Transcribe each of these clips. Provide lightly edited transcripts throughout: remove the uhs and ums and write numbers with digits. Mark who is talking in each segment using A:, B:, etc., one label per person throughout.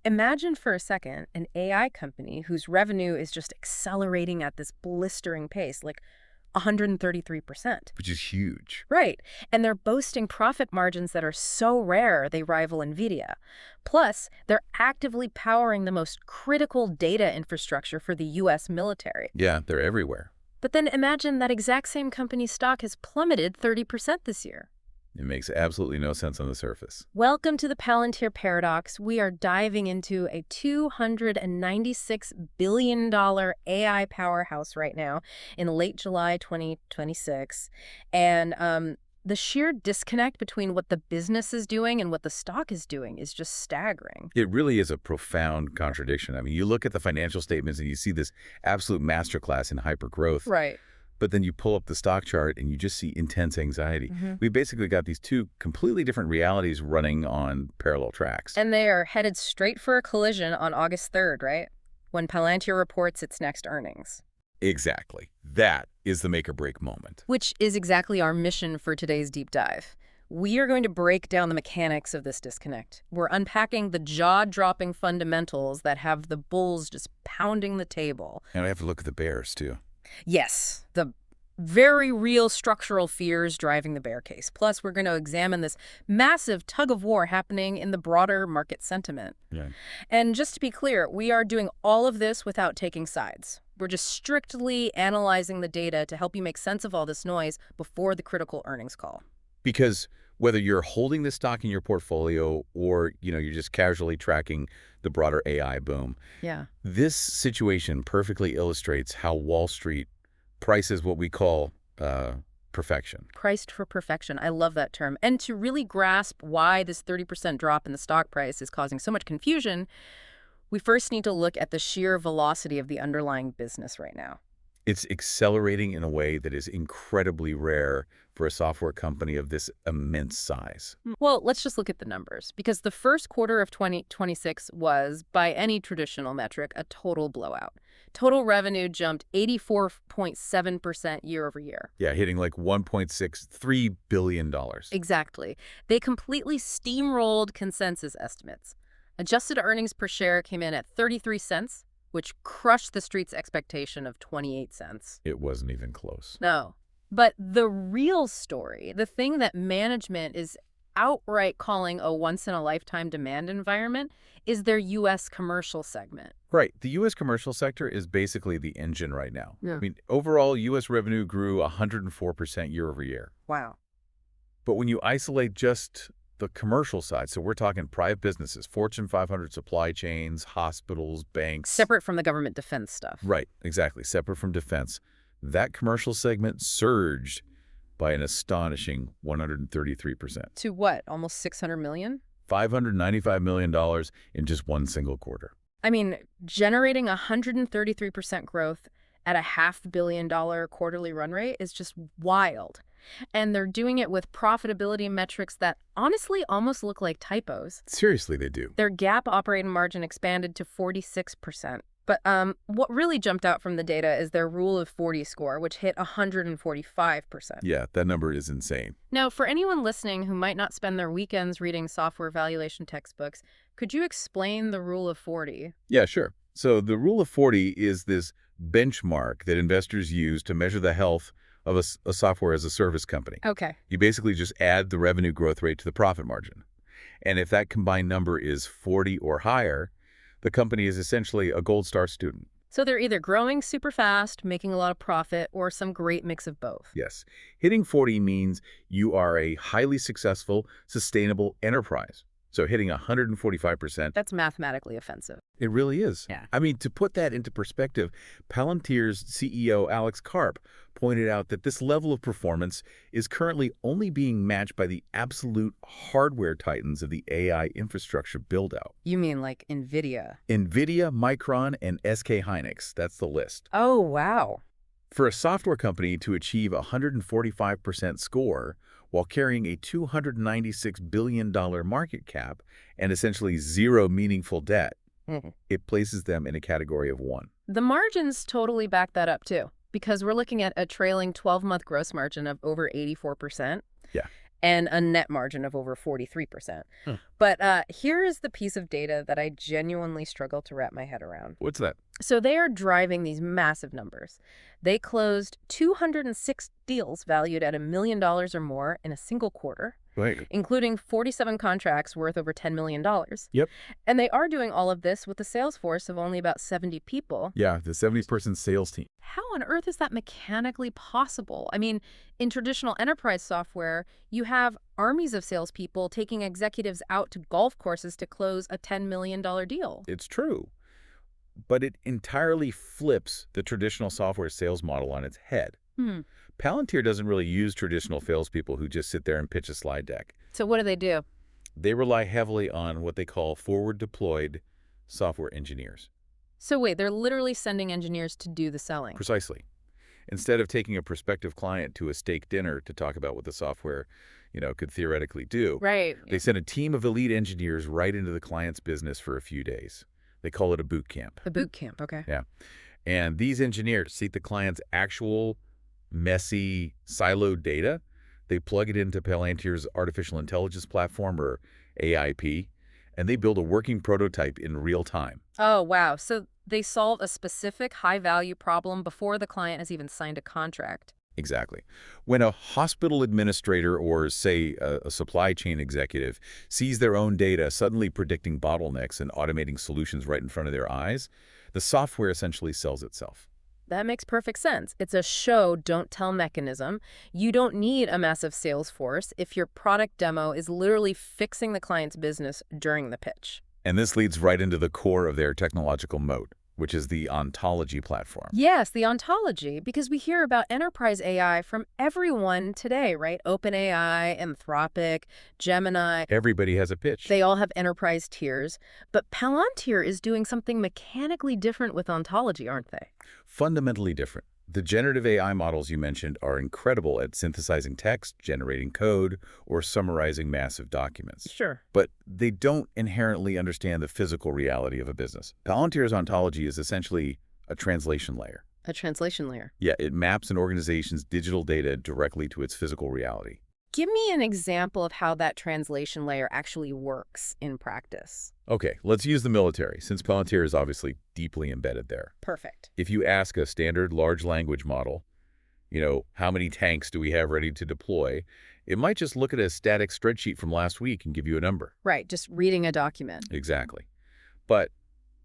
A: Imagine for a second an AI company whose revenue is just accelerating at this blistering pace, like 133%.
B: Which is huge.
A: Right. And they're boasting profit margins that are so rare they rival NVIDIA. Plus, they're actively powering the most critical data infrastructure for the U.S. military.
B: Yeah, they're everywhere.
A: But then imagine that exact same company's stock has plummeted 30% this year.
B: It makes absolutely no sense on the surface.
A: Welcome to the Palantir paradox. We are diving into a $296 billion AI powerhouse right now in late July 2026. And the sheer disconnect between what the business is doing and what the stock is doing is just staggering.
B: It really is a profound contradiction. I mean, you look at the financial statements and you see this absolute masterclass in hypergrowth.
A: Right.
B: But then you pull up the stock chart and you just see intense anxiety. We basically got these two completely different realities running on parallel tracks.
A: And they are headed straight for a collision on August 3rd, right? When Palantir reports its next earnings.
B: Exactly. That is the make or break moment.
A: Which is exactly our mission for today's deep dive. We are going to break down the mechanics of this disconnect. We're unpacking the jaw-dropping fundamentals that have the bulls just pounding the table.
B: And I have to look at the bears, too.
A: Yes, the very real structural fears driving the bear case. Plus, we're going to examine this massive tug-of-war happening in the broader market sentiment.
B: Yeah.
A: And just to be clear, we are doing all of this without taking sides. We're just strictly analyzing the data to help you make sense of all this noise before the critical earnings call.
B: Because whether you're holding the stock in your portfolio or, you're just casually tracking the broader AI boom, this situation perfectly illustrates how Wall Street prices what we call perfection.
A: Priced for perfection. I love that term. And to really grasp why this 30% drop in the stock price is causing so much confusion, we first need to look at the sheer velocity of the underlying business right now.
B: It's accelerating in a way that is incredibly rare for a software company of this immense size.
A: Well, let's just look at the numbers, because the first quarter of 2026 was, by any traditional metric, a total blowout. Total revenue jumped 84.7% year over year.
B: Yeah, hitting like $1.63 billion.
A: Exactly. They completely steamrolled consensus estimates. Adjusted earnings per share came in at 33 cents, which crushed the street's expectation of 28 cents.
B: It wasn't even close.
A: No. But the real story, the thing that management is outright calling a once-in-a-lifetime demand environment, is their U.S. commercial segment.
B: Right. The U.S. commercial sector is basically the engine right now.
A: Yeah.
B: I mean, overall, U.S. revenue grew 104% year over year.
A: Wow.
B: But when you isolate just the commercial side, so we're talking private businesses, Fortune 500 supply chains, hospitals, banks.
A: Separate from the government defense stuff.
B: Right, exactly. Separate from defense. That commercial segment surged by an astonishing 133%.
A: To what? Almost 600 million?
B: $595 million in just one single quarter.
A: I mean, generating 133% growth at a $500 million quarterly run rate is just wild. And they're doing it with profitability metrics that honestly almost look like typos.
B: Seriously, they do.
A: Their GAAP operating margin expanded to 46%. But what really jumped out from the data is their Rule of 40 score, which hit 145%.
B: Yeah, that number is insane.
A: Now, for anyone listening who might not spend their weekends reading software valuation textbooks, could you explain the Rule of 40?
B: Yeah, sure. So the Rule of 40 is this benchmark that investors use to measure the health of a software as a service company.
A: Okay.
B: You basically just add the revenue growth rate to the profit margin. And if that combined number is 40 or higher, the company is essentially a gold star student.
A: So they're either growing super fast, making a lot of profit, or some great mix of both.
B: Yes. Hitting 40 means you are a highly successful, sustainable enterprise. So hitting 145%.
A: That's mathematically offensive.
B: It really is.
A: Yeah.
B: I mean, to put that into perspective, Palantir's CEO, Alex Karp, pointed out that this level of performance is currently only being matched by the absolute hardware titans of the AI infrastructure build-out.
A: You mean like NVIDIA?
B: NVIDIA, Micron, and SK Hynix. That's the list.
A: Oh, wow.
B: For a software company to achieve a 145% score while carrying a $296 billion market cap and essentially zero meaningful debt, it places them in a category of one.
A: The margins totally back that up, too, because we're looking at a trailing 12-month gross margin of over 84%.
B: Yeah.
A: and a net margin of over 43%.
B: Huh.
A: But here is the piece of data that I genuinely struggle to wrap my head around.
B: What's that?
A: So they are driving these massive numbers. They closed 206 deals valued at $1 million or more in a single quarter,
B: Right.
A: including 47 contracts worth over $10 million.
B: Yep.
A: And they are doing all of this with a sales force of only about 70 people.
B: Yeah, the 70-person sales team.
A: How on earth is that mechanically possible? I mean, in traditional enterprise software, you have armies of salespeople taking executives out to golf courses to close a $10 million deal.
B: It's true. But it entirely flips the traditional software sales model on its head. Palantir doesn't really use traditional salespeople who just sit there and pitch a slide deck.
A: So what do?
B: They rely heavily on what they call forward-deployed software engineers.
A: So wait, they're literally sending engineers to do the selling.
B: Precisely. Instead of taking a prospective client to a steak dinner to talk about what the software, could theoretically do,
A: Right.
B: they send a team of elite engineers right into the client's business for a few days. They call it a boot camp.
A: The boot camp, okay.
B: Yeah. And these engineers see the client's actual messy, siloed data. They plug it into Palantir's artificial intelligence platform, or AIP, and they build a working prototype in real time.
A: Oh, wow. So they solve a specific high-value problem before the client has even signed a contract.
B: Exactly. When a hospital administrator or, say, a supply chain executive sees their own data suddenly predicting bottlenecks and automating solutions right in front of their eyes, the software essentially sells itself.
A: That makes perfect sense. It's a show, don't tell mechanism. You don't need a massive sales force if your product demo is literally fixing the client's business during the pitch.
B: And this leads right into the core of their technological moat, which is the ontology platform.
A: Yes, the ontology, because we hear about enterprise AI from everyone today, right? OpenAI, Anthropic, Gemini.
B: Everybody has a pitch.
A: They all have enterprise tiers. But Palantir is doing something mechanically different with ontology, aren't they?
B: Fundamentally different. The generative AI models you mentioned are incredible at synthesizing text, generating code, or summarizing massive documents.
A: Sure.
B: But they don't inherently understand the physical reality of a business. Palantir's ontology is essentially a translation layer.
A: A translation layer.
B: Yeah, it maps an organization's digital data directly to its physical reality.
A: Give me an example of how that translation layer actually works in practice.
B: Okay, let's use the military, since Palantir is obviously deeply embedded there.
A: Perfect.
B: If you ask a standard large language model, how many tanks do we have ready to deploy, it might just look at a static spreadsheet from last week and give you a number.
A: Right, just reading a document.
B: Exactly. But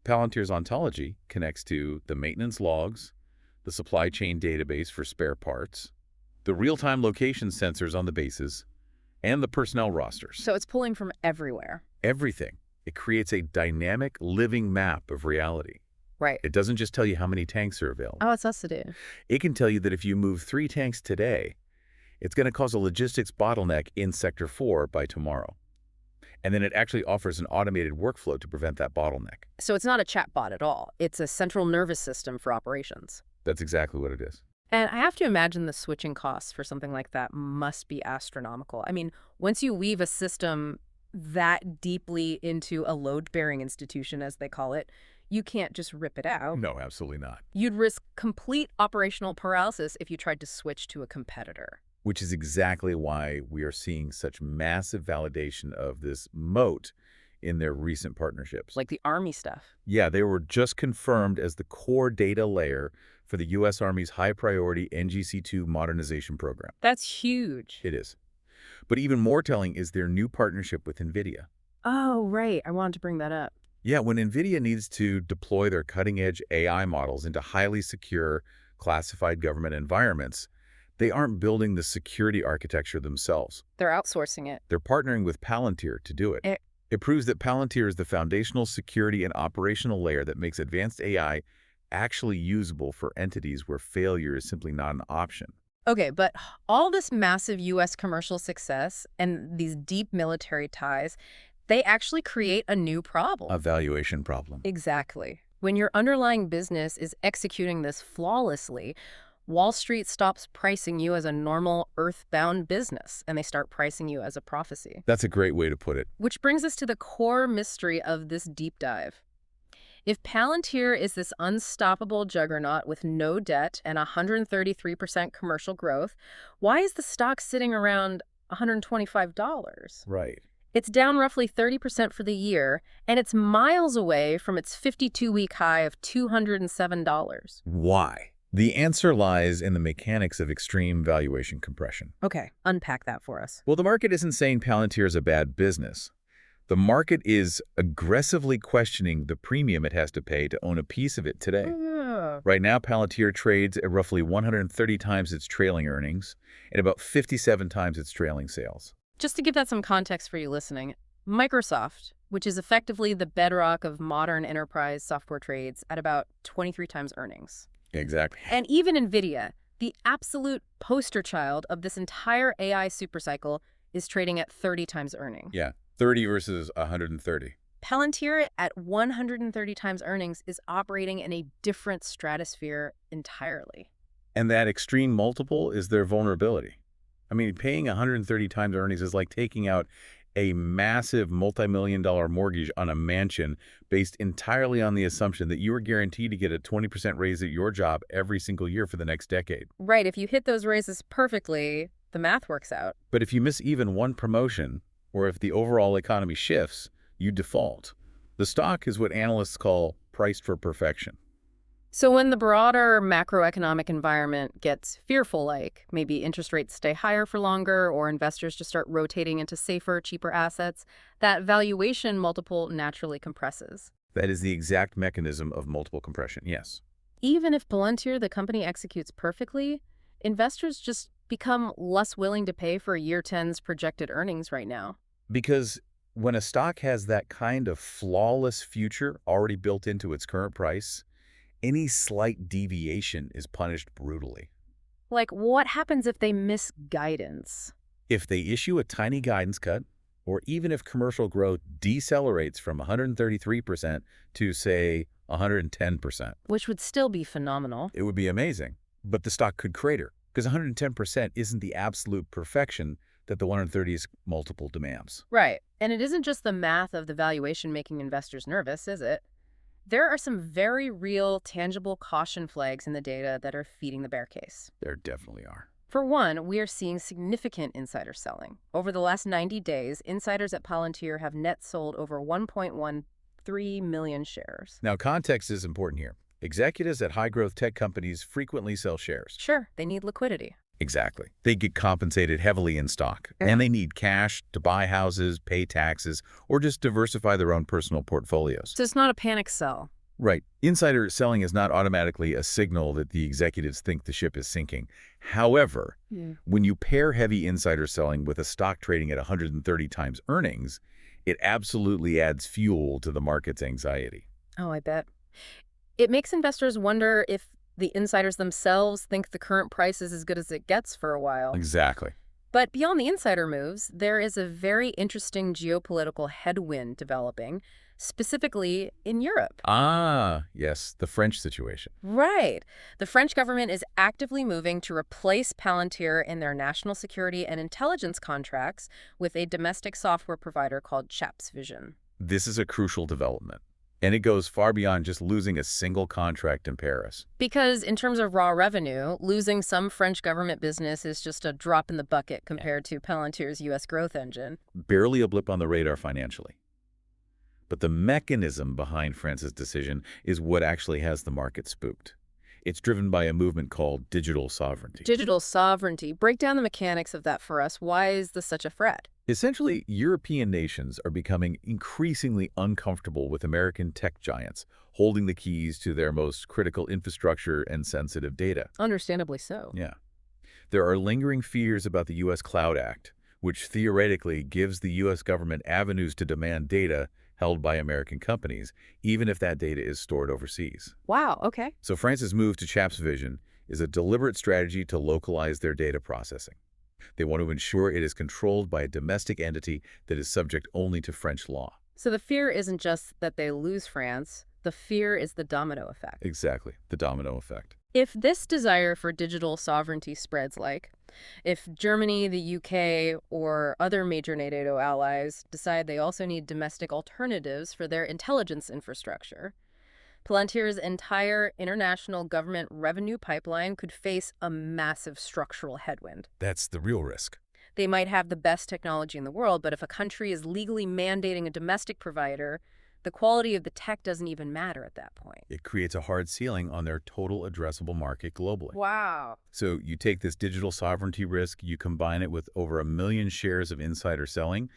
B: Palantir's ontology connects to the maintenance logs, the supply chain database for spare parts, the real-time location sensors on the bases, and the personnel rosters.
A: So it's pulling from everywhere.
B: Everything. It creates a dynamic, living map of reality.
A: Right.
B: It doesn't just tell you how many tanks are available.
A: Oh, it's us to do.
B: It can tell you that if you move 3 tanks today, it's going to cause a logistics bottleneck in Sector 4 by tomorrow. And then it actually offers an automated workflow to prevent that bottleneck.
A: So it's not a chatbot at all. It's a central nervous system for operations.
B: That's exactly what it is.
A: And I have to imagine the switching costs for something like that must be astronomical. I mean, once you weave a system that deeply into a load-bearing institution, as they call it, you can't just rip it out.
B: No, absolutely not.
A: You'd risk complete operational paralysis if you tried to switch to a competitor.
B: Which is exactly why we are seeing such massive validation of this moat in their recent partnerships.
A: Like the Army stuff.
B: Yeah, they were just confirmed as the core data layer for the U.S. Army's high-priority NGC2 modernization program.
A: That's huge.
B: It is. But even more telling is their new partnership with NVIDIA.
A: Oh, right. I wanted to bring that up.
B: Yeah, when NVIDIA needs to deploy their cutting-edge AI models into highly secure, classified government environments, they aren't building the security architecture themselves.
A: They're outsourcing it.
B: They're partnering with Palantir to do it. It proves that Palantir is the foundational security and operational layer that makes advanced AI actually usable for entities where failure is simply not an option.
A: Okay, but all this massive U.S. commercial success and these deep military ties, they actually create a new problem.
B: A valuation problem.
A: Exactly. When your underlying business is executing this flawlessly, Wall Street stops pricing you as a normal, earthbound business, and they start pricing you as a prophecy.
B: That's a great way to put it.
A: Which brings us to the core mystery of this deep dive. If Palantir is this unstoppable juggernaut with no debt and 133% commercial growth, why is the stock sitting around $125.
B: Right.
A: It's down roughly 30% for the year, and it's miles away from its 52-week high of $207.
B: Why? The answer lies in the mechanics of extreme valuation compression.
A: Okay, unpack that for us.
B: Well, the market isn't saying Palantir is a bad business. The market is aggressively questioning the premium it has to pay to own a piece of it today. Right now, Palantir trades at roughly 130 times its trailing earnings and about 57 times its trailing sales.
A: Just to give that some context for you listening, Microsoft, which is effectively the bedrock of modern enterprise software trades, at about 23 times earnings.
B: Exactly.
A: And even NVIDIA, the absolute poster child of this entire AI supercycle, is trading at 30 times earnings.
B: Yeah, 30 versus 130.
A: Palantir at 130 times earnings is operating in a different stratosphere entirely.
B: And that extreme multiple is their vulnerability. I mean, paying 130 times earnings is like taking out a massive multi-million-dollar mortgage on a mansion based entirely on the assumption that you are guaranteed to get a 20% raise at your job every single year for the next decade.
A: Right, if you hit those raises perfectly, the math works out.
B: But if you miss even one promotion, or if the overall economy shifts, you default. The stock is what analysts call priced for perfection.
A: So when the broader macroeconomic environment gets fearful, like maybe interest rates stay higher for longer or investors just start rotating into safer, cheaper assets, that valuation multiple naturally compresses.
B: That is the exact mechanism of multiple compression, yes.
A: Even if Palantir, the company, executes perfectly, investors just become less willing to pay for year 10's projected earnings right now.
B: Because when a stock has that kind of flawless future already built into its current price, any slight deviation is punished brutally.
A: Like, what happens if they miss guidance?
B: If they issue a tiny guidance cut, or even if commercial growth decelerates from 133% to, say, 110%.
A: Which would still be phenomenal.
B: It would be amazing, but the stock could crater, because 110% isn't the absolute perfection that the 130's multiple demands.
A: Right. And it isn't just the math of the valuation making investors nervous, is it? There are some very real, tangible caution flags in the data that are feeding the bear case.
B: There definitely are.
A: For one, we are seeing significant insider selling. Over the last 90 days, insiders at Palantir have net sold over 1.13 million shares.
B: Now, context is important here. Executives at high-growth tech companies frequently sell shares.
A: Sure, they need liquidity.
B: Exactly. They get compensated heavily in stock, and they need cash to buy houses, pay taxes, or just diversify their own personal portfolios.
A: So it's not a panic sell.
B: Right. Insider selling is not automatically a signal that the executives think the ship is sinking. However, when you pair heavy insider selling with a stock trading at 130 times earnings, it absolutely adds fuel to the market's anxiety.
A: Oh, I bet. It makes investors wonder if the insiders themselves think the current price is as good as it gets for a while.
B: Exactly.
A: But beyond the insider moves, there is a very interesting geopolitical headwind developing, specifically in Europe.
B: Ah, yes, the French situation.
A: Right. The French government is actively moving to replace Palantir in their national security and intelligence contracts with a domestic software provider called Chaps Vision.
B: This is a crucial development. And it goes far beyond just losing a single contract in Paris.
A: Because in terms of raw revenue, losing some French government business is just a drop in the bucket compared to Palantir's U.S. growth engine.
B: Barely a blip on the radar financially. But the mechanism behind France's decision is what actually has the market spooked. It's driven by a movement called digital sovereignty.
A: Digital sovereignty. Break down the mechanics of that for us. Why is this such a threat?
B: Essentially, European nations are becoming increasingly uncomfortable with American tech giants holding the keys to their most critical infrastructure and sensitive data.
A: Understandably so.
B: Yeah. There are lingering fears about the U.S. Cloud Act, which theoretically gives the U.S. government avenues to demand data held by American companies, even if that data is stored overseas.
A: Wow, okay.
B: So France's move to Chaps Vision is a deliberate strategy to localize their data processing. They want to ensure it is controlled by a domestic entity that is subject only to French law.
A: So the fear isn't just that they lose France. The fear is the domino effect.
B: Exactly, the domino effect.
A: If this desire for digital sovereignty spreads, like if Germany, the UK, or other major NATO allies decide they also need domestic alternatives for their intelligence infrastructure, Palantir's entire international government revenue pipeline could face a massive structural headwind.
B: That's the real risk.
A: They might have the best technology in the world, but if a country is legally mandating a domestic provider, the quality of the tech doesn't even matter at that point.
B: It creates a hard ceiling on their total addressable market globally.
A: Wow.
B: So you take this digital sovereignty risk, you combine it with over 1 million shares of insider selling,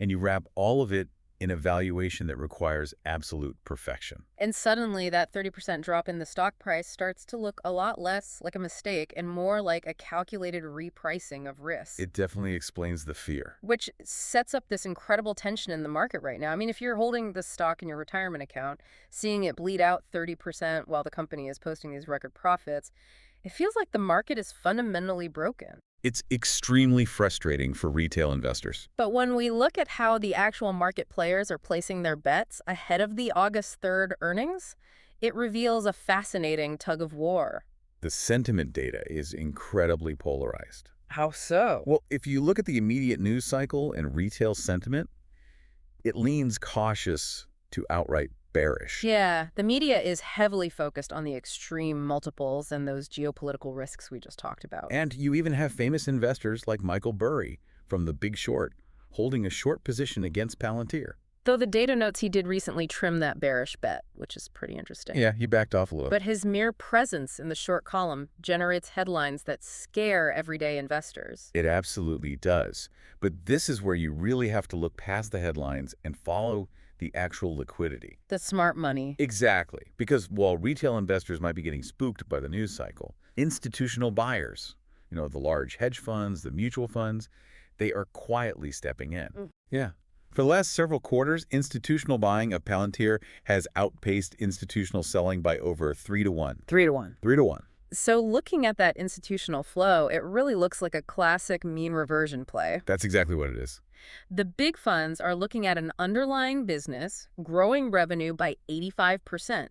B: and you wrap all of it in a valuation that requires absolute perfection.
A: And suddenly that 30% drop in the stock price starts to look a lot less like a mistake and more like a calculated repricing of risk.
B: It definitely explains the fear.
A: Which sets up this incredible tension in the market right now. I mean, if you're holding the stock in your retirement account, seeing it bleed out 30% while the company is posting these record profits, it feels like the market is fundamentally broken.
B: It's extremely frustrating for retail investors.
A: But when we look at how the actual market players are placing their bets ahead of the August 3rd earnings, it reveals a fascinating tug of war.
B: The sentiment data is incredibly polarized.
A: How so?
B: Well, if you look at the immediate news cycle and retail sentiment, it leans cautious to outright bearish.
A: Yeah, the media is heavily focused on the extreme multiples and those geopolitical risks we just talked about.
B: And you even have famous investors like Michael Burry from The Big Short holding a short position against Palantir.
A: Though the data notes he did recently trim that bearish bet, which is pretty interesting.
B: Yeah, he backed off a little.
A: But his mere presence in the short column generates headlines that scare everyday investors.
B: It absolutely does. But this is where you really have to look past the headlines and follow the actual liquidity.
A: The smart money.
B: Exactly. Because while retail investors might be getting spooked by the news cycle, institutional buyers, the large hedge funds, the mutual funds, they are quietly stepping in. Yeah. For the last several quarters, institutional buying of Palantir has outpaced institutional selling by over 3 to 1.
A: 3 to 1.
B: 3 to 1.
A: So looking at that institutional flow, it really looks like a classic mean reversion play.
B: That's exactly what it is.
A: The big funds are looking at an underlying business growing revenue by 85%,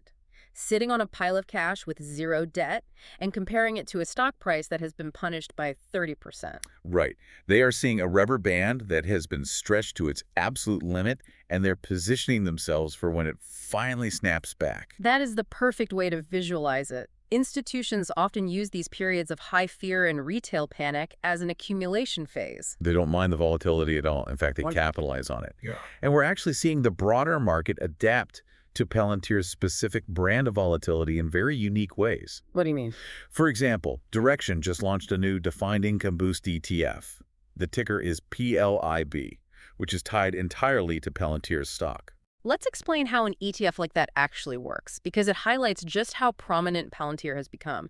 A: sitting on a pile of cash with zero debt, and comparing it to a stock price that has been punished by 30%.
B: Right. They are seeing a rubber band that has been stretched to its absolute limit, and they're positioning themselves for when it finally snaps back.
A: That is the perfect way to visualize it. Institutions often use these periods of high fear and retail panic as an accumulation phase.
B: They don't mind the volatility at all. In fact, they capitalize on it. Yeah. And we're actually seeing the broader market adapt to Palantir's specific brand of volatility in very unique ways.
A: What do you mean?
B: For example, Direction just launched a new Defined Income Boost ETF. The ticker is PLIB, which is tied entirely to Palantir's stock.
A: Let's explain how an ETF like that actually works, because it highlights just how prominent Palantir has become.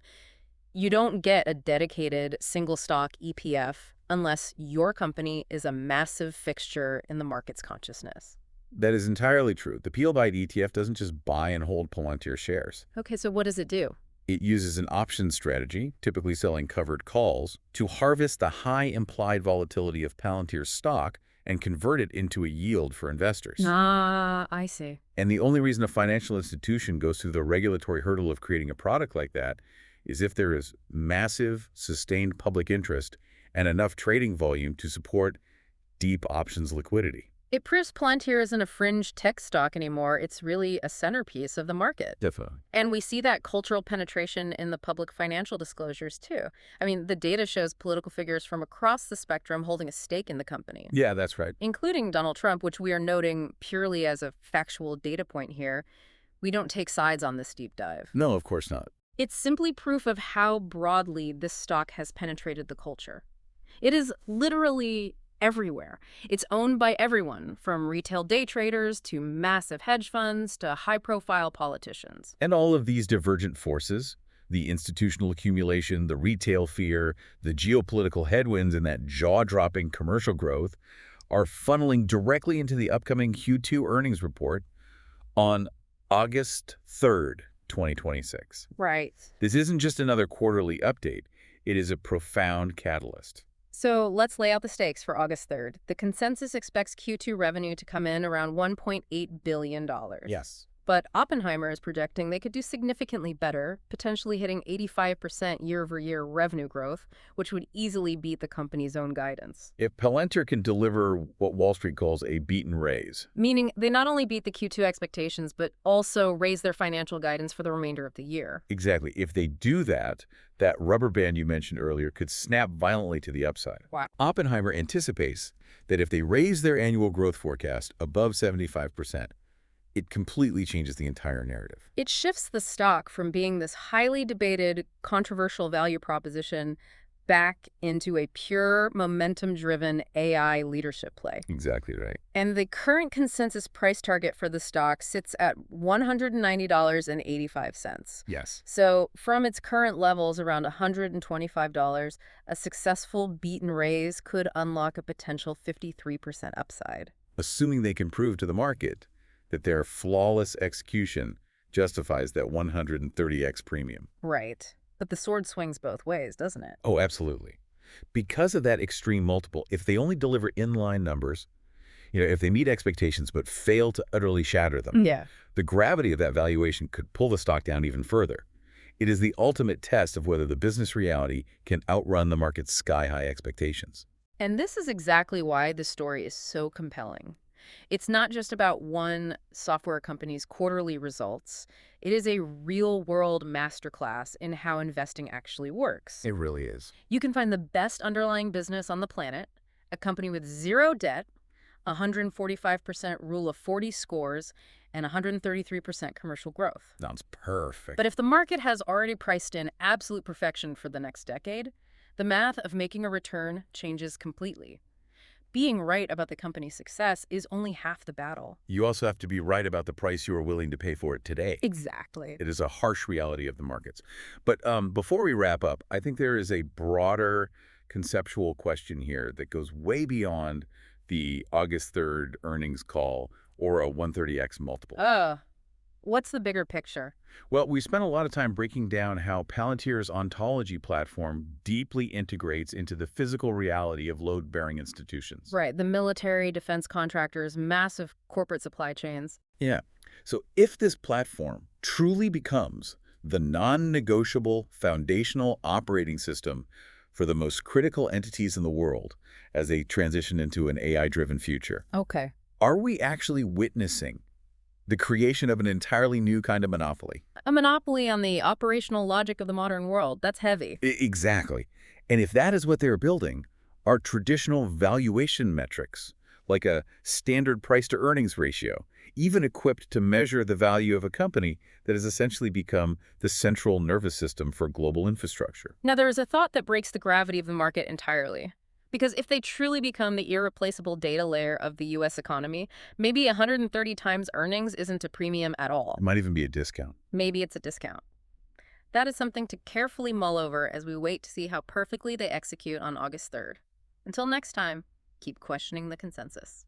A: You don't get a dedicated single-stock ETF unless your company is a massive fixture in the market's consciousness.
B: That is entirely true. The PLBIT ETF doesn't just buy and hold Palantir shares.
A: Okay, so what does it do?
B: It uses an option strategy, typically selling covered calls, to harvest the high implied volatility of Palantir's stock and convert it into a yield for investors.
A: Ah, I see.
B: And the only reason a financial institution goes through the regulatory hurdle of creating a product like that is if there is massive, sustained public interest and enough trading volume to support deep options liquidity.
A: It proves Palantir isn't a fringe tech stock anymore. It's really a centerpiece of the market.
B: Definitely.
A: And we see that cultural penetration in the public financial disclosures, too. I mean, the data shows political figures from across the spectrum holding a stake in the company.
B: Yeah, that's right.
A: Including Donald Trump, which we are noting purely as a factual data point here. We don't take sides on this deep dive.
B: No, of course not.
A: It's simply proof of how broadly this stock has penetrated the culture. It is literally everywhere. It's owned by everyone, from retail day traders to massive hedge funds to high-profile politicians.
B: And all of these divergent forces, the institutional accumulation, the retail fear, the geopolitical headwinds, and that jaw-dropping commercial growth, are funneling directly into the upcoming Q2 earnings report on August 3rd, 2026.
A: Right.
B: This isn't just another quarterly update. It is a profound catalyst.
A: So let's lay out the stakes for August 3rd. The consensus expects Q2 revenue to come in around $1.8 billion.
B: Yes.
A: But Oppenheimer is projecting they could do significantly better, potentially hitting 85% year-over-year revenue growth, which would easily beat the company's own guidance.
B: If Palantir can deliver what Wall Street calls a beat and raise.
A: Meaning they not only beat the Q2 expectations, but also raise their financial guidance for the remainder of the year.
B: Exactly. If they do that, that rubber band you mentioned earlier could snap violently to the upside.
A: Wow.
B: Oppenheimer anticipates that if they raise their annual growth forecast above 75%, it completely changes the entire narrative.
A: It shifts the stock from being this highly debated, controversial value proposition back into a pure, momentum-driven AI leadership play.
B: Exactly right.
A: And the current consensus price target for the stock sits at $190.85.
B: Yes.
A: So from its current levels around $125, a successful beat and raise could unlock a potential 53% upside.
B: Assuming they can prove to the market that their flawless execution justifies that 130x premium.
A: Right. But the sword swings both ways, doesn't it?
B: Oh, absolutely. Because of that extreme multiple, if they only deliver inline numbers, if they meet expectations but fail to utterly shatter them, the gravity of that valuation could pull the stock down even further. It is the ultimate test of whether the business reality can outrun the market's sky-high expectations.
A: And this is exactly why the story is so compelling. It's not just about one software company's quarterly results. It is a real-world masterclass in how investing actually works.
B: It really is.
A: You can find the best underlying business on the planet, a company with zero debt, 145% Rule of 40 scores, and 133% commercial growth.
B: Sounds perfect.
A: But if the market has already priced in absolute perfection for the next decade, the math of making a return changes completely. Being right about the company's success is only half the battle.
B: You also have to be right about the price you are willing to pay for it today.
A: Exactly.
B: It is a harsh reality of the markets. But before we wrap up, I think there is a broader conceptual question here that goes way beyond the August 3rd earnings call or a 130x multiple.
A: What's the bigger picture?
B: Well, we spent a lot of time breaking down how Palantir's ontology platform deeply integrates into the physical reality of load-bearing institutions.
A: Right, the military, defense contractors, massive corporate supply chains.
B: Yeah. So if this platform truly becomes the non-negotiable foundational operating system for the most critical entities in the world as they transition into an AI-driven future, are we actually witnessing the creation of an entirely new kind of monopoly?
A: A monopoly on the operational logic of the modern world. That's heavy.
B: Exactly. And if that is what they're building, our traditional valuation metrics, like a standard price-to-earnings ratio, even equipped to measure the value of a company that has essentially become the central nervous system for global infrastructure.
A: Now, there is a thought that breaks the gravity of the market entirely. Because if they truly become the irreplaceable data layer of the U.S. economy, maybe 130 times earnings isn't a premium at all.
B: It might even be a discount.
A: Maybe it's a discount. That is something to carefully mull over as we wait to see how perfectly they execute on August 3rd. Until next time, keep questioning the consensus.